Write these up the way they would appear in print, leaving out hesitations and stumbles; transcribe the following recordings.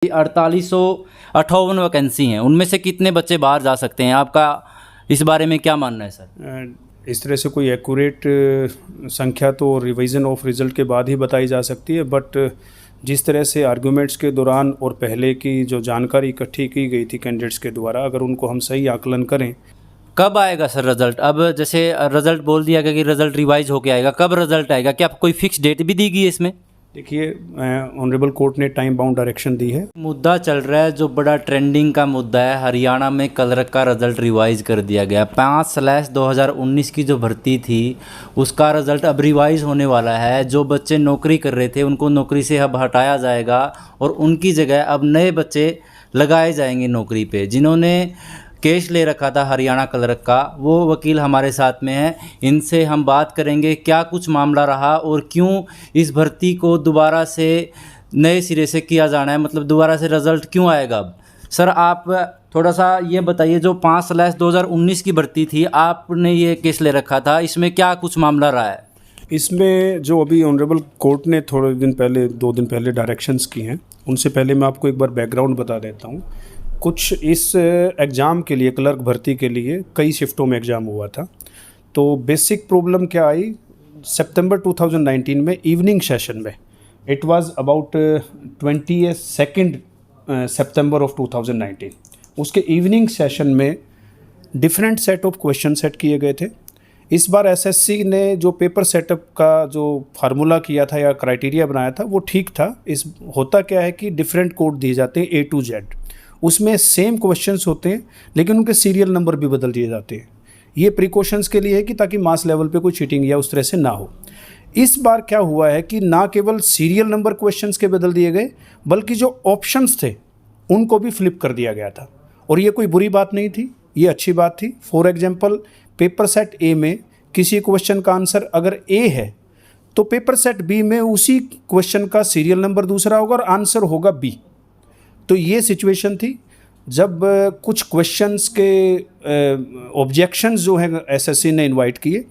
4858 vacancy हैं, उनमें से कितने बच्चे बाहर जा सकते हैं? आपका इस बारे में क्या मानना है सर? इस तरह से कोई एक्यूरेट संख्या तो रिवीजन ऑफ रिज़ल्ट के बाद ही बताई जा सकती है, बट जिस तरह से आर्गूमेंट्स के दौरान और पहले की जो जानकारी इकट्ठी की गई थी कैंडिडेट्स के द्वारा, अगर उनको हम सही आकलन करें। कब आएगा सर रिजल्ट? अब जैसे रिजल्ट बोल दिया गया कि रिजल्ट रिवाइज होके आएगा, कब रिजल्ट आएगा? क्या कोई फिक्स डेट भी दी गई है इसमें? देखिए, ऑनरेबल कोर्ट ने टाइम बाउंड डायरेक्शन दी है। मुद्दा चल रहा है जो बड़ा ट्रेंडिंग का मुद्दा है, हरियाणा में क्लर्क का रिजल्ट रिवाइज कर दिया गया। 5/2019 की जो भर्ती थी उसका रिजल्ट अब रिवाइज होने वाला है। जो बच्चे नौकरी कर रहे थे उनको नौकरी से अब हटाया जाएगा और उनकी जगह अब नए बच्चे लगाए जाएंगे नौकरी पे। जिन्होंने केस ले रखा था हरियाणा क्लर्क का, वो वकील हमारे साथ में हैं, इनसे हम बात करेंगे क्या कुछ मामला रहा और क्यों इस भर्ती को दोबारा से नए सिरे से किया जाना है, मतलब दोबारा से रिज़ल्ट क्यों आएगा अब। सर आप थोड़ा सा ये बताइए, जो 5/2019 की भर्ती थी, आपने ये केस ले रखा था, इसमें क्या कुछ मामला रहा है? इसमें जो अभी ऑनरेबल कोर्ट ने थोड़े दिन पहले 2 दिन पहले डायरेक्शंस की हैं, उनसे पहले मैं आपको एक बार बैकग्राउंड बता देता हूँ। कुछ इस एग्ज़ाम के लिए, क्लर्क भर्ती के लिए कई शिफ्टों में एग्ज़ाम हुआ था। तो बेसिक प्रॉब्लम क्या आई, सितंबर 2019 में इवनिंग सेशन में, it was about 22 September of 2019, उसके इवनिंग सेशन में different set of question set किए गए थे। इस बार एसएससी ने जो पेपर सेटअप का जो फार्मूला किया था या क्राइटेरिया बनाया था वो ठीक था। इस होता क्या है कि डिफरेंट कोड दिए जाते हैं A to Z, उसमें सेम क्वेश्चंस होते हैं लेकिन उनके सीरियल नंबर भी बदल दिए जाते हैं। ये प्रिकॉशंस के लिए है कि ताकि मास लेवल पे कोई चीटिंग या उस तरह से ना हो। इस बार क्या हुआ है कि ना केवल सीरियल नंबर क्वेश्चंस के बदल दिए गए, बल्कि जो ऑप्शंस थे उनको भी फ्लिप कर दिया गया था। और ये कोई बुरी बात नहीं थी, ये अच्छी बात थी। फॉर एग्जाम्पल, पेपर सेट ए में किसी क्वेश्चन का आंसर अगर ए है तो पेपर सेट बी में उसी क्वेश्चन का सीरियल नंबर दूसरा होगा और आंसर होगा बी। तो ये सिचुएशन थी जब कुछ क्वेश्चंस के ऑब्जेक्शंस जो है एसएससी ने इनवाइट किए।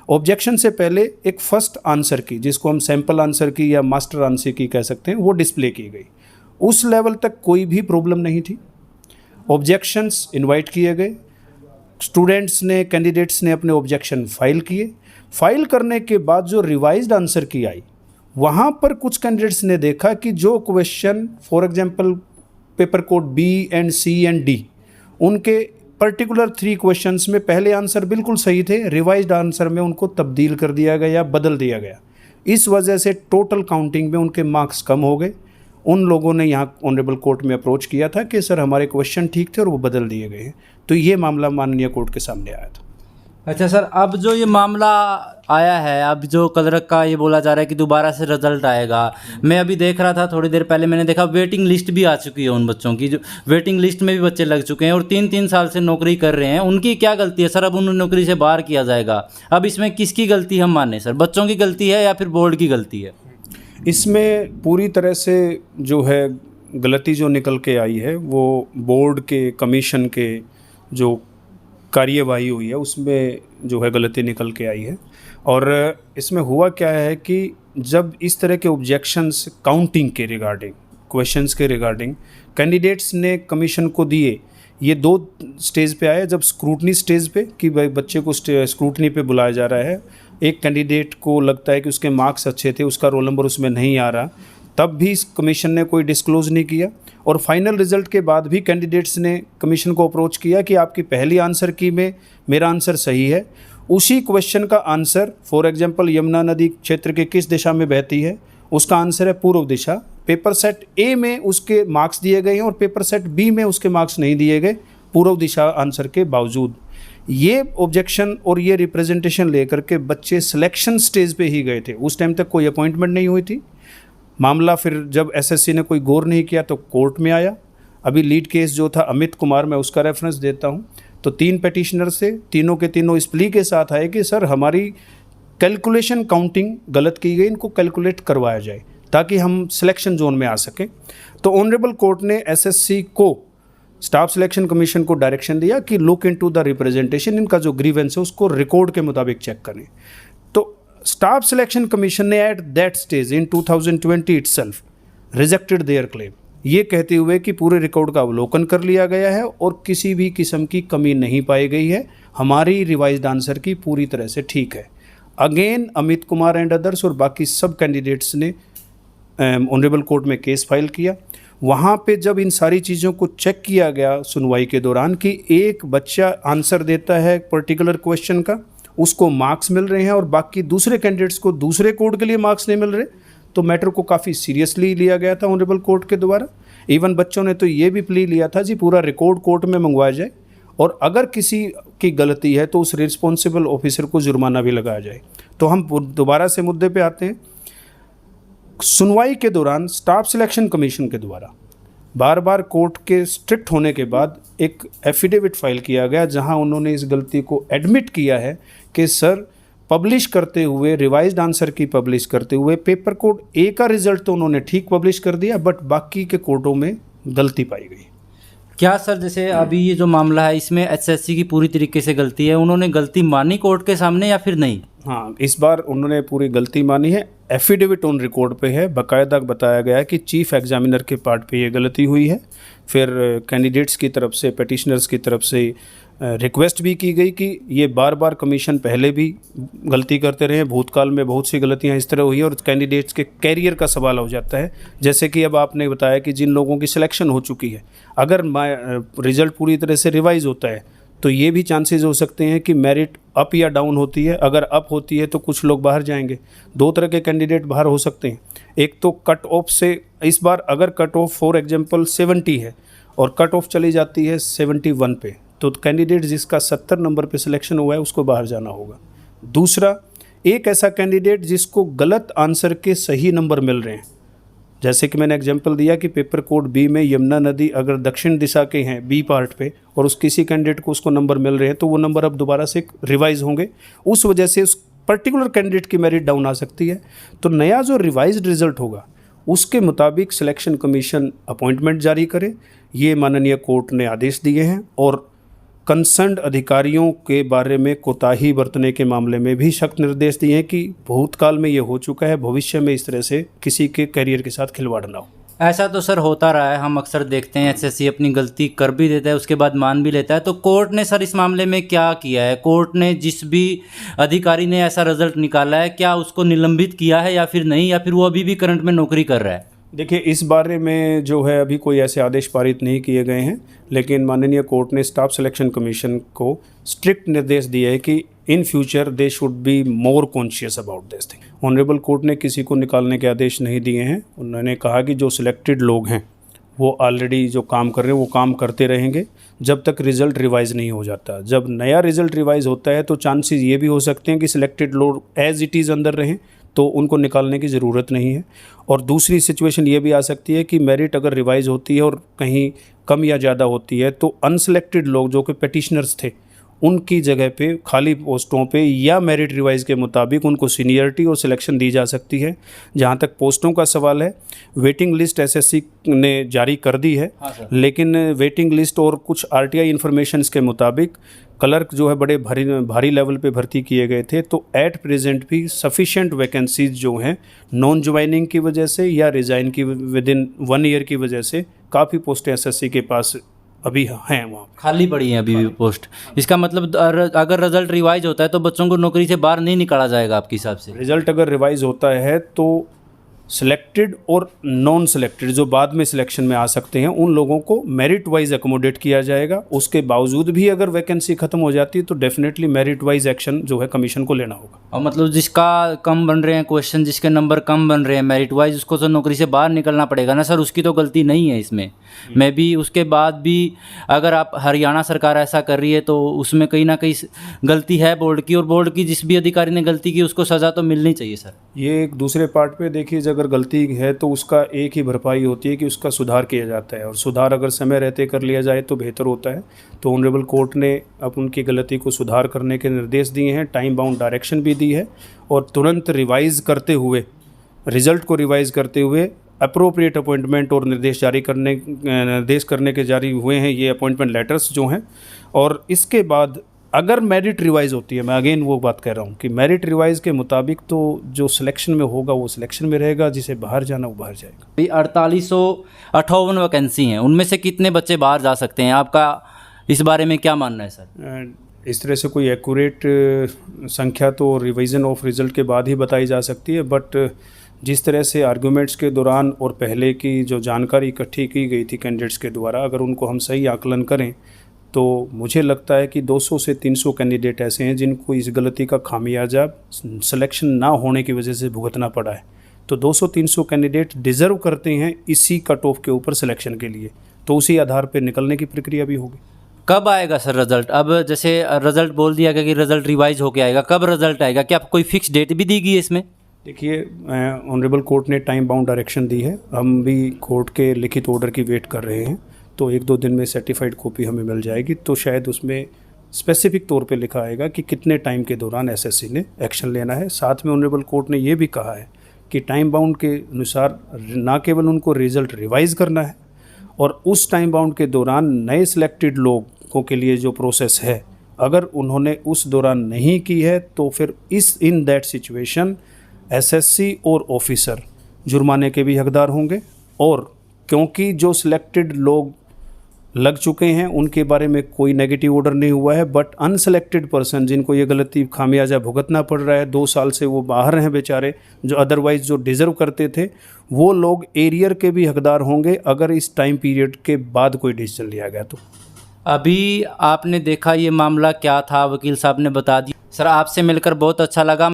ऑब्जेक्शन से पहले एक फर्स्ट आंसर की, जिसको हम सैम्पल आंसर की या मास्टर आंसर की कह सकते हैं, वो डिस्प्ले की गई। उस लेवल तक कोई भी प्रॉब्लम नहीं थी। ऑब्जेक्शंस इनवाइट किए गए, स्टूडेंट्स ने, कैंडिडेट्स ने अपने ऑब्जेक्शन फाइल किए। फाइल करने के बाद जो रिवाइज्ड आंसर की आई, वहाँ पर कुछ कैंडिडेट्स ने देखा कि जो question for example paper code B and C and D, उनके पर्टिकुलर 3 क्वेश्चंस में पहले आंसर बिल्कुल सही थे, रिवाइज्ड आंसर में उनको तब्दील कर दिया गया या बदल दिया गया। इस वजह से टोटल काउंटिंग में उनके मार्क्स कम हो गए। उन लोगों ने यहाँ ऑनरेबल कोर्ट में अप्रोच किया था कि सर हमारे क्वेश्चन ठीक थे और वो बदल दिए गए हैं। तो ये मामला माननीय कोर्ट के सामने आया था। अच्छा सर, अब जो ये मामला आया है, अब जो क्लर्क का ये बोला जा रहा है कि दोबारा से रिजल्ट आएगा, मैं अभी देख रहा था, थोड़ी देर पहले मैंने देखा वेटिंग लिस्ट भी आ चुकी है उन बच्चों की, जो वेटिंग लिस्ट में भी बच्चे लग चुके हैं और 3-3 साल से नौकरी कर रहे हैं। उनकी क्या गलती है सर? अब उन्हें नौकरी से बाहर किया जाएगा, अब इसमें किसकी गलती हम माने सर? बच्चों की गलती है या फिर बोर्ड की गलती है? इसमें पूरी तरह से जो है गलती जो निकल के आई है वो बोर्ड के, कमीशन के जो कार्यवाही हुई है उसमें जो है गलती निकल के आई है। और इसमें हुआ क्या है कि जब इस तरह के ऑब्जेक्शंस काउंटिंग के रिगार्डिंग, क्वेश्चंस के रिगार्डिंग कैंडिडेट्स ने कमीशन को दिए, ये 2 स्टेज पे आए। जब स्क्रूटनी स्टेज पे कि भाई बच्चे को स्क्रूटनी पे बुलाया जा रहा है, एक कैंडिडेट को लगता है कि उसके मार्क्स अच्छे थे, उसका रोल नंबर उसमें नहीं आ रहा, तब भी कमीशन ने कोई डिस्क्लोज़ नहीं किया। और फाइनल रिजल्ट के बाद भी कैंडिडेट्स ने कमीशन को अप्रोच किया कि आपकी पहली आंसर की में मेरा आंसर सही है, उसी क्वेश्चन का आंसर फॉर एग्जांपल यमुना नदी क्षेत्र के किस दिशा में बहती है, उसका आंसर है पूर्व दिशा। पेपर सेट ए में उसके मार्क्स दिए गए हैं और पेपर सेट बी में उसके मार्क्स नहीं दिए गए पूर्व दिशा आंसर के बावजूद। ये ऑब्जेक्शन और ये रिप्रेजेंटेशन लेकर के बच्चे सिलेक्शन स्टेज पे ही गए थे। उस टाइम तक कोई अपॉइंटमेंट नहीं हुई थी। मामला फिर जब एसएससी ने कोई गौर नहीं किया तो कोर्ट में आया। अभी लीड केस जो था अमित कुमार, मैं उसका रेफरेंस देता हूँ, तो 3 पेटिशनर से, तीनों के तीनों इस प्ली के साथ आए कि सर हमारी कैलकुलेशन काउंटिंग गलत की गई, इनको कैलकुलेट करवाया जाए ताकि हम सिलेक्शन जोन में आ सकें। तो ऑनरेबल कोर्ट ने एसएससी को, स्टाफ सिलेक्शन कमीशन को डायरेक्शन दिया कि लुक इनटू द रिप्रेजेंटेशन, इनका जो ग्रीवेंस है उसको रिकॉर्ड के मुताबिक चेक करें। तो स्टाफ सिलेक्शन कमीशन ने at that stage in 2020 itself rejected their claim ये कहते हुए कि पूरे रिकॉर्ड का अवलोकन कर लिया गया है और किसी भी किस्म की कमी नहीं पाई गई है, हमारी रिवाइज्ड आंसर की पूरी तरह से ठीक है। Again Amit Kumar and others और बाकी सब कैंडिडेट्स ने ऑनरेबल कोर्ट में केस फाइल किया। वहाँ पे जब इन सारी चीज़ों को चेक किया गया सुनवाई के दौरान कि एक बच्चा आंसर देता है पर्टिकुलर क्वेश्चन का, उसको मार्क्स मिल रहे हैं और बाकी दूसरे कैंडिडेट्स को दूसरे कोड के लिए मार्क्स नहीं मिल रहे, तो मैटर को काफ़ी सीरियसली लिया गया था ऑनरेबल कोर्ट के द्वारा। इवन बच्चों ने तो ये भी प्ली लिया था जी पूरा रिकॉर्ड कोर्ट में मंगवाया जाए और अगर किसी की गलती है तो उस रिस्पॉन्सिबल ऑफिसर को जुर्माना भी लगाया जाए। तो हम दोबारा से मुद्दे पे आते हैं। सुनवाई के दौरान स्टाफ सिलेक्शन कमीशन के द्वारा बार बार कोर्ट के स्ट्रिक्ट होने के बाद एक एफिडेविट फाइल किया गया जहां उन्होंने इस गलती को एडमिट किया है कि सर पब्लिश करते हुए रिवाइज्ड आंसर की पब्लिश करते हुए पेपर कोड ए का रिजल्ट तो उन्होंने ठीक पब्लिश कर दिया, बट बाकी के कोडों में गलती पाई गई। क्या सर जैसे अभी ये जो मामला है इसमें एचएससी की पूरी तरीके से गलती है, उन्होंने गलती मानी कोर्ट के सामने या फिर नहीं? हाँ, इस बार उन्होंने पूरी गलती मानी है। एफिडेविट ऑन रिकॉर्ड पे है, बाकायदा बताया गया है कि चीफ एग्जामिनर के पार्ट पे ये गलती हुई है। फिर कैंडिडेट्स की तरफ से, पेटिशनर्स की तरफ से रिक्वेस्ट भी की गई कि ये बार बार कमीशन पहले भी गलती करते रहे, भूतकाल में बहुत सी गलतियां इस तरह हुई है और कैंडिडेट्स के कैरियर का सवाल हो जाता है। जैसे कि अब आपने बताया कि जिन लोगों की सिलेक्शन हो चुकी है, अगर रिज़ल्ट पूरी तरह से रिवाइज होता है तो ये भी चांसेस हो सकते हैं कि मेरिट अप या डाउन होती है। अगर अप होती है तो कुछ लोग बाहर जाएंगे। दो तरह के कैंडिडेट बाहर हो सकते हैं, एक तो कट ऑफ से, इस बार अगर कट ऑफ फॉर एग्जांपल 70 है और कट ऑफ चली जाती है 71 पे, तो कैंडिडेट जिसका 70 नंबर पे सिलेक्शन हुआ है उसको बाहर जाना होगा। दूसरा, एक ऐसा कैंडिडेट जिसको गलत आंसर के सही नंबर मिल रहे हैं, जैसे कि मैंने एग्जांपल दिया कि पेपर कोड बी में यमुना नदी अगर दक्षिण दिशा के हैं बी पार्ट पे और उस किसी कैंडिडेट को उसको नंबर मिल रहे हैं, तो वो नंबर अब दोबारा से रिवाइज होंगे, उस वजह से उस पर्टिकुलर कैंडिडेट की मेरिट डाउन आ सकती है। तो नया जो रिवाइज्ड रिजल्ट होगा उसके मुताबिक सिलेक्शन कमीशन अपॉइंटमेंट जारी करे, ये माननीय कोर्ट ने आदेश दिए हैं। और कंसर्न्ड अधिकारियों के बारे में कोताही बरतने के मामले में भी सख्त निर्देश दिए हैं कि भूतकाल में ये हो चुका है, भविष्य में इस तरह से किसी के करियर के साथ खिलवाड़ ना हो। ऐसा तो सर होता रहा है, हम अक्सर देखते हैं एचएससी अपनी गलती कर भी देता है, उसके बाद मान भी लेता है। तो कोर्ट ने सर इस मामले में क्या किया है? कोर्ट ने जिस भी अधिकारी ने ऐसा रिजल्ट निकाला है, क्या उसको निलंबित किया है या फिर नहीं, या फिर वो अभी भी करंट में नौकरी कर रहा है? देखिए, इस बारे में जो है अभी कोई ऐसे आदेश पारित नहीं किए गए हैं, लेकिन माननीय कोर्ट ने स्टाफ सिलेक्शन कमीशन को स्ट्रिक्ट निर्देश दिए है कि in future they should be more conscious about this thing. Honourable court ने किसी को निकालने के आदेश नहीं दिए हैं। उन्होंने कहा कि जो सिलेक्टेड लोग हैं वो ऑलरेडी जो काम कर रहे हैं वो काम करते रहेंगे जब तक रिज़ल्ट रिवाइज़ नहीं हो जाता। जब नया रिज़ल्ट रिवाइज़ होता है तो चांसेस ये भी हो सकते हैं कि सिलेक्टेड लोग एज इट इज़ अंदर रहें, तो उनको निकालने की ज़रूरत नहीं है। और दूसरी सिचुएशन ये भी आ सकती है कि मेरिट अगर रिवाइज़ होती है और कहीं कम या ज़्यादा होती है तो अनसिलेक्टेड लोग जो कि पेटिशनर्स थे उनकी जगह पे खाली पोस्टों पे या मेरिट रिवाइज़ के मुताबिक उनको सीनियरिटी और सिलेक्शन दी जा सकती है। जहाँ तक पोस्टों का सवाल है, वेटिंग लिस्ट एसएससी ने जारी कर दी है। हाँ, लेकिन वेटिंग लिस्ट और कुछ आरटीआई इन्फॉर्मेशंस के मुताबिक क्लर्क जो है बड़े भारी लेवल पे भर्ती किए गए थे। तो एट प्रेजेंट भी सफिशेंट वैकेंसीज जो हैं नॉन ज्वाइनिंग की वजह से या रिज़ाइन की विद इन 1 ईयर की वजह से काफ़ी पोस्टें एसएससी के पास अभी हैं, वहाँ खाली पड़ी हैं अभी भी पोस्ट। इसका मतलब अगर रिजल्ट रिवाइज होता है तो बच्चों को नौकरी से बाहर नहीं निकाला जाएगा आपके हिसाब से? रिजल्ट अगर रिवाइज होता है तो सिलेक्टेड और नॉन सिलेक्टेड जो बाद में सिलेक्शन में आ सकते हैं उन लोगों को मेरिट वाइज अकोमोडेट किया जाएगा। उसके बावजूद भी अगर वैकेंसी ख़त्म हो जाती है तो डेफिनेटली मेरिट वाइज एक्शन जो है कमीशन को लेना होगा। और मतलब जिसका कम बन रहे हैं क्वेश्चन, जिसके नंबर कम बन रहे हैं मेरिट वाइज, उसको तो नौकरी से बाहर निकलना पड़ेगा ना सर? उसकी तो गलती नहीं है इसमें। मैं भी उसके बाद भी अगर आप हरियाणा सरकार ऐसा कर रही है तो उसमें कहीं ना कहीं गलती है बोर्ड की, और बोर्ड की जिस भी अधिकारी ने गलती की उसको सज़ा तो मिलनी चाहिए सर। ये एक दूसरे पार्ट पे देखिए, अगर गलती है तो उसका एक ही भरपाई होती है कि उसका सुधार किया जाता है, और सुधार अगर समय रहते कर लिया जाए तो बेहतर होता है। तो ऑनरेबल कोर्ट ने अब उनकी गलती को सुधार करने के निर्देश दिए हैं, टाइम बाउंड डायरेक्शन भी दी है, और तुरंत रिवाइज़ करते हुए, रिज़ल्ट को रिवाइज़ करते हुए अप्रोप्रिएट अपॉइंटमेंट और निर्देश करने के जारी हुए हैं ये अपॉइंटमेंट लेटर्स जो हैं। और इसके बाद अगर मेरिट रिवाइज होती है, मैं अगेन वो बात कह रहा हूँ कि मेरिट रिवाइज के मुताबिक तो जो सिलेक्शन में होगा वो सिलेक्शन में रहेगा, जिसे बाहर जाना वो बाहर जाएगा। अभी 4858 वैकेंसी हैं, उनमें से कितने बच्चे बाहर जा सकते हैं? आपका इस बारे में क्या मानना है सर? इस तरह से कोई एक्यूरेट संख्या तो रिवीजन ऑफ रिज़ल्ट के बाद ही बताई जा सकती है, बट जिस तरह से आर्गूमेंट्स के दौरान और पहले की जो जानकारी इकट्ठी की गई थी कैंडिडेट्स के द्वारा, अगर उनको हम सही आकलन करें तो मुझे लगता है कि 200 से 300 कैंडिडेट ऐसे हैं जिनको इस गलती का खामियाजा सिलेक्शन ना होने की वजह से भुगतना पड़ा है। तो 200-300 कैंडिडेट डिज़र्व करते हैं इसी कट ऑफ के ऊपर सिलेक्शन के लिए, तो उसी आधार पर निकलने की प्रक्रिया भी होगी। कब आएगा सर रिजल्ट? अब जैसे रिजल्ट बोल दिया गया कि रिजल्ट रिवाइज होके आएगा, कब रिजल्ट आएगा? क्या कोई फिक्स डेट भी दी गई है इसमें? देखिए, ऑनरेबल कोर्ट ने टाइम बाउंड डायरेक्शन दी है, हम भी कोर्ट के लिखित ऑर्डर की वेट कर रहे हैं, तो 1-2 दिन में सर्टिफाइड कॉपी हमें मिल जाएगी। तो शायद उसमें स्पेसिफिक तौर पे लिखा आएगा कि कितने टाइम के दौरान एसएससी ने एक्शन लेना है। साथ में ऑनरेबल कोर्ट ने ये भी कहा है कि टाइम बाउंड के अनुसार ना केवल उनको रिज़ल्ट रिवाइज़ करना है, और उस टाइम बाउंड के दौरान नए सिलेक्टेड लोगों के लिए जो प्रोसेस है, अगर उन्होंने उस दौरान नहीं की है तो फिर इन दैट सिचुएशन एसएससी और ऑफिसर जुर्माने के भी हकदार होंगे। और क्योंकि जो सिलेक्टेड लोग लग चुके हैं उनके बारे में कोई नेगेटिव ऑर्डर नहीं हुआ है, बट अनसिलेक्टेड पर्सन जिनको ये गलती खामियाजा भुगतना पड़ रहा है, 2 साल से वो बाहर हैं बेचारे, जो अदरवाइज़ जो डिज़र्व करते थे, वो लोग एरियर के भी हकदार होंगे अगर इस टाइम पीरियड के बाद कोई डिसीजन लिया गया तो। अभी आपने देखा ये मामला क्या था, वकील साहब ने बता दिया। सर आपसे मिलकर बहुत अच्छा लगा।